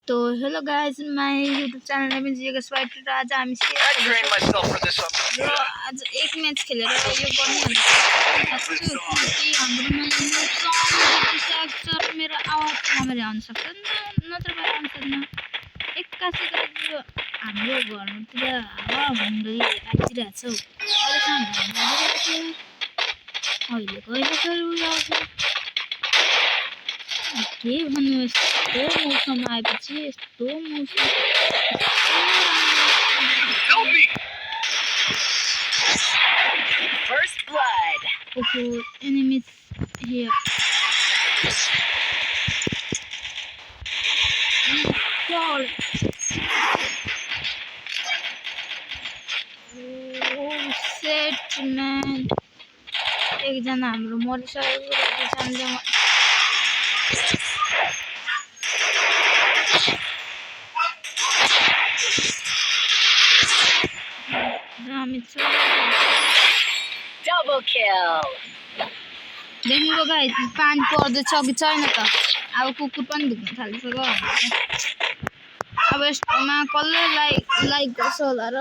तो hello guys, my YouTube channel में जिएको स्वाइट र आज हामी I trained myself for this one. र आज एक म्याच खेलेर यो गर्नु सर मेरो आवाज राम्ररी आउन सक्छ नत्र भए आउन सक्दैन। एक्कासी गरेर यो हाम्रो घरतिर हावा हुँदै आइरहेछ हौ। अहिले के भन्नु, यस्तो मौसम आएपछि यस्तो मौसम Help me! First blood. for enemies here. Fall. Oh shit man. एकजना हाम्रो मरिसकेको रहेछ। Double kill. देखिको गाइस पानी पर्दैछ कि छैन त। अब कुकुर पनि दुख्न थालिसक्यो। अब यसमा कसले लाइक गर्छ होला र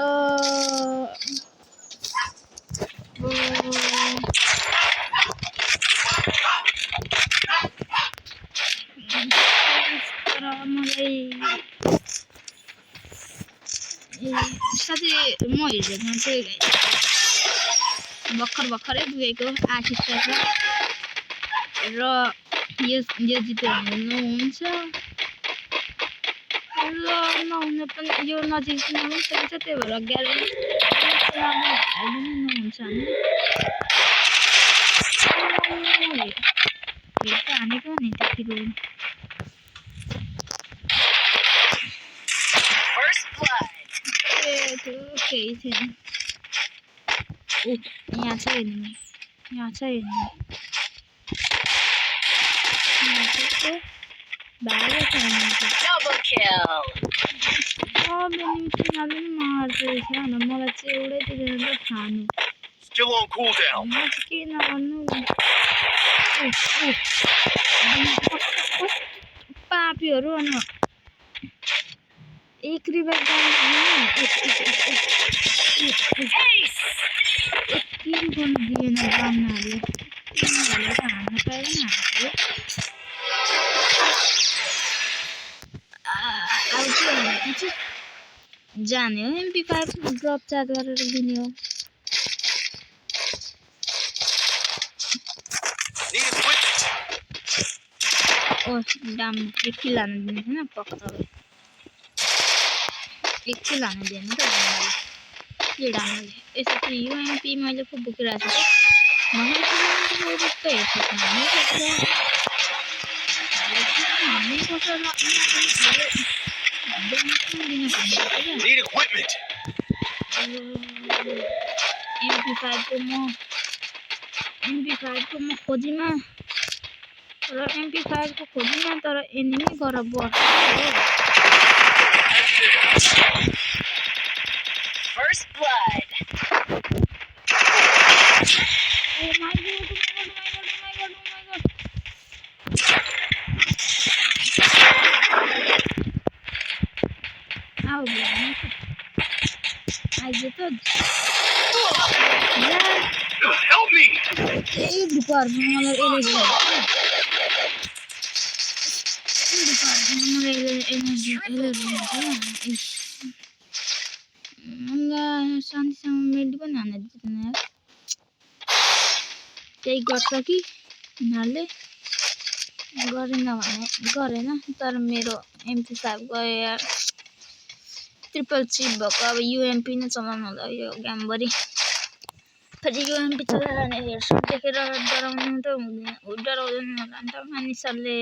साथै म हिजोमा चाहिँ भर्खरै पुगेको आशिष्टा छ र यो जित्यो भने हुन्छ र नहुने पनि यो नजिक पनि सकिन्छ। त्यही भएर ग्यारेन्टी हुन्छ हानेको नि त्यतिको केही थिएन। यहाँ छ हेर्ने मलाई चाहिँ एउटै दिँदैन त खानु। Still on cooldown. के नगर्नु पापीहरू अन एक रिभाइभ गर्नु दिएन ब्राह्मणहरूले। हान्न पाएन जाने हो MP5 ड्रप चार्ज गरेर दिने हो। ओ डाम एक किल हान्न दिने थिएन पक्का एक किल हान्न दिएन त के डामले यसरी UMP मैले पो बोकिरहेको छु। Need equipment. MP5 को म खोजीमा र MP5 को खोजीमा तर एनिमी गर बस्छ। First blood. Oh my god. Help me. शान्तिसँग पनि हान्न दिँदैन यार। त्यही गर्छ कि यिनीहरूले गरेन भने गरेन। तर मेरो MP5 गयो यार। ट्रिपल चिप भएको अब UMP नै चलाउनु होला यो गेमभरि। फेरि UMP चलाएर हेर्छु देखेर डराउनु त हुँदैन डराउँदैन होला नि त मानिसहरूले।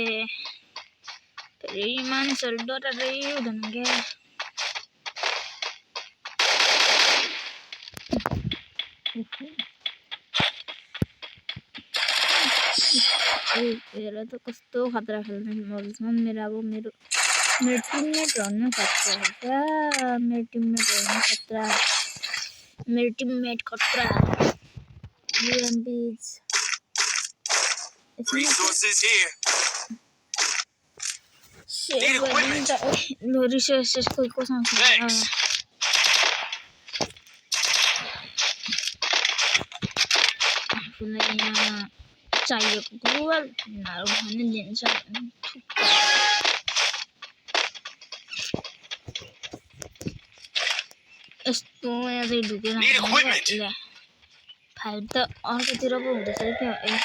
फेरि मानिसहरू डराएरै हुँदैन क्या। हेर त कस्तो खतरा खेल्ने मर्छन् मेरो। अब मेरो टिममेट भन्नु खतरा क्या। मेरो टिममेट खतरा UMPs Resources here. सेभ गरिदिनु त ल रिसोर्सेस खोइ कोसँग छ Thanks. आफूलाई यहाँ चाहिएको गुगल यिनीहरू भने दिन्छ यस्तो यहाँ चाहिँ ढुकेर Need equipment. ल्या फाइट त अर्कोतिर पो हुँदैछ क्या ए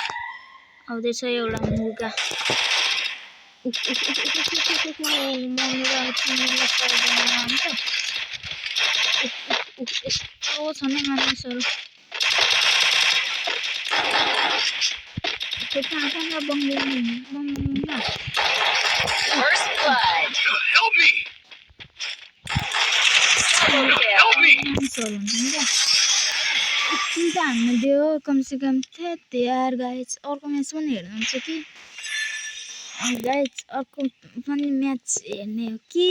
आउँदैछ एउटा मुर्गा यस्तो छ नि मानिसहरू First blood. Help me. Double kill. Help me. चिन्ता हान्नु दियो कमसेकम थेत यार गाइज अर्को म्याच पनि हेर्नुहुन्छ कि गाइज अर्को पनि म्याच हेर्ने हो कि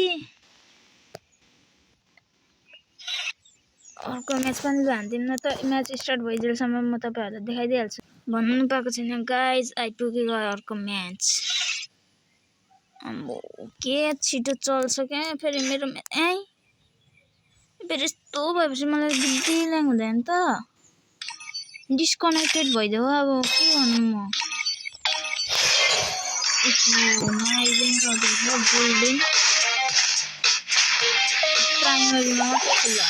अर्को म्याच पनि हान्दिनँ त म्याच स्टार्ट भइजेलसम्म म तपाईँहरूलाई देखाइदिइहाल्छु भन्नु पाएको छैन गाइज आइपुगेको अर्को म्याच अम्बो के छिटो चल्छ क्या फेरि मेरो फेरि यस्तो भएपछि मलाई बुद्धि ल्याङ हुँदैन त डिस्कनेक्टेड भइदियो अब के गर्नु म गोल्डेन प्राइमरीमा मात्रै खुल्ला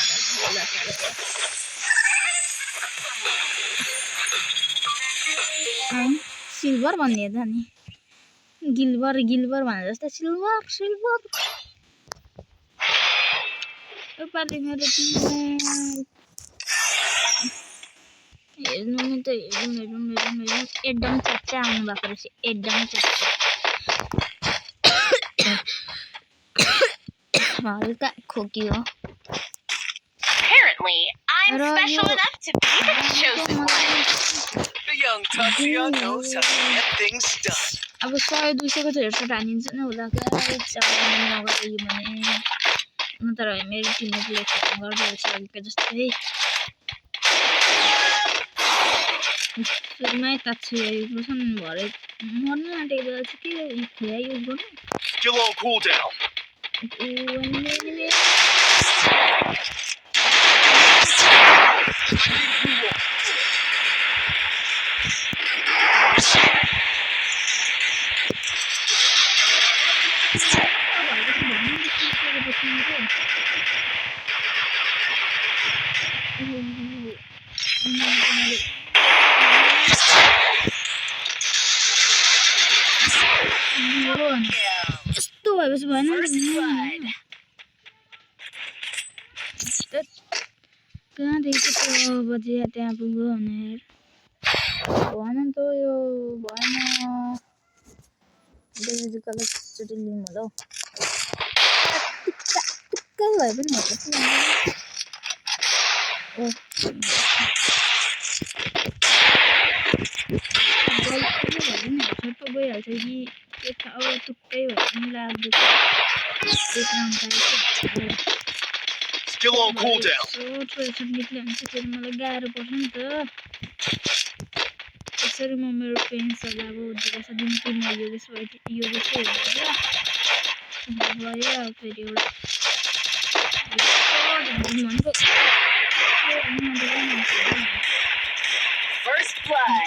सिल्भर भन्ने त नि गिल्बर भने जस्तै सिल्भर योपालि मेरो हेर्नु नि त हेरौँ एकदम च्याप्चा आउनु भएको रहेछ एकदम च्याप्चा हल्का खोकी हो Apparently, I'm special enough to be the chosen one. The young Tatiana knows how to get things done. अब 100-200 को त हेडसट हानिन्छ नि होला क्या नगरे यो भने न तर मेरो टिमले खतम गरिरहेछ अघिको जस्तै सुरुमै तात्छु यो सन भरे मर्नु आँटेको बेला चाहिँ के खोया युज गर्नु Still on cooldown. यस्तो भएपछि भएन कहाँदेखि त्यो बजिया त्यहाँ पुग्यो भनेर भएन नि त यो भएन डेलिभरी कलेजचोटि लिउँ होला हौ टुक्कै भए पनि छट्ट गइहाल्छ कि के थाहा अब टुक्कै भए पनि लाग्दैन Still on cooldown. निक्ल्यो भने चाहिँ फेरि मलाई गाह्रो पर्छ नि त त्यसरी म मेरो फ्रेन्ड्सहरूलाई अब जिज्ञासा दिन्छु म योगेश हेर्नु भयो अब फेरि एउटा First blood.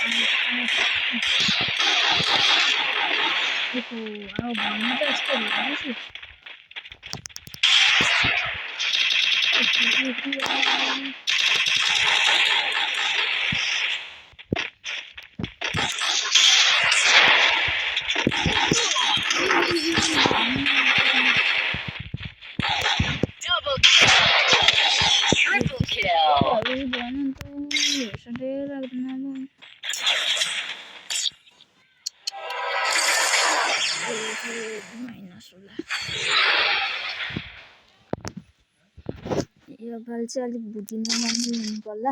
अब भन्नु त यस्तो भइरहेछ Double kill. Triple kill. यो पालि चाहिँ अलिक भुटिन लिनु पर्ला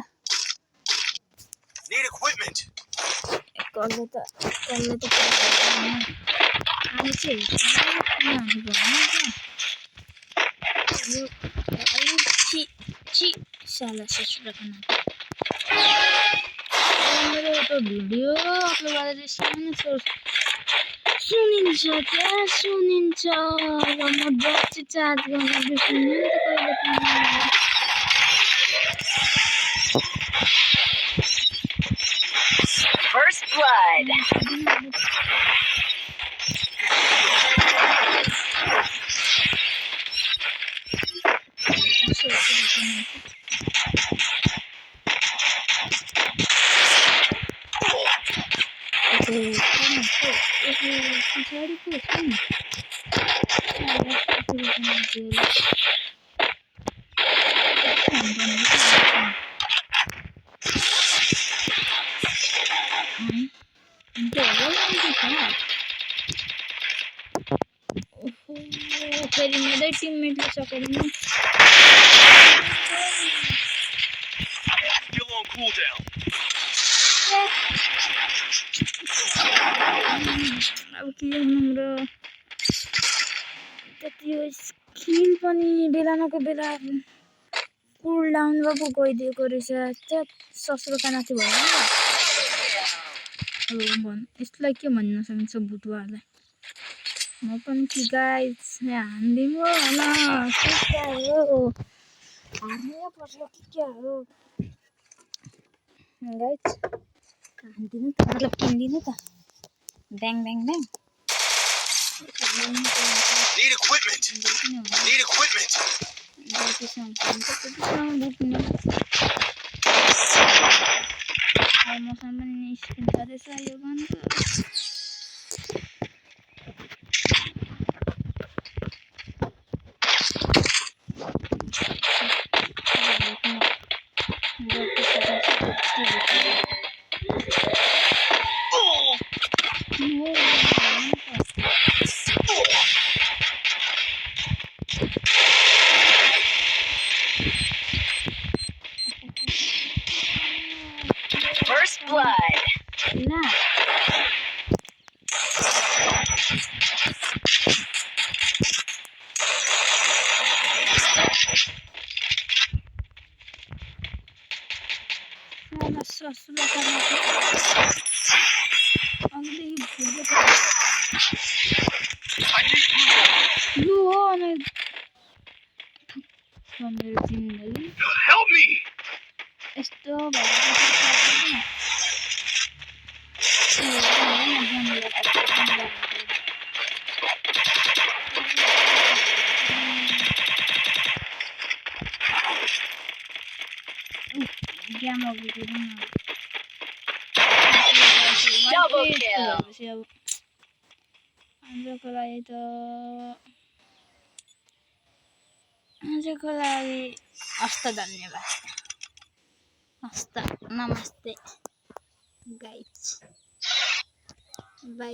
Need equipment. कसले त आलु चाहिँ यो साला ससुरा खाना मेरो त भिडियो अपलोड गरेर सानो सुनिन्छ क्या सुनिन्छ अब म बत्ती चार्ज गर्न बिर्सिनु नि त कहिले पनि First blood. फेरि मेरै टिममेटले सकेन Still on cooldown. अब के गर्नु र त्यति यो स्किल पनि बेलानको बेला कुल डाउन पो गइदिएको रहेछ त्यो ससुरोका नाति भयो नि त भन् यसलाई के भन्न सकिन्छ भुटुवाहरूलाई म पनि कि गाइस हान्दिनु होइन के हो हार्नै पर्छ कि क्या हो गाइस हान्दिनु त मतलब किनिदिनु त bang bang bang Need equipment. Need equipment. मसँग पनि स्किन छँदैछ यो गनको First blood. ना साला ससुरो करना अगदेखि भुल्दै I need glue. लु हो अनि मेरो जिन्दगी Help me. यस्तो भएर Double kill. आजको लागि त आजको लागि हस्त धन्यवाद हस्त नमस्ते गाइस बाई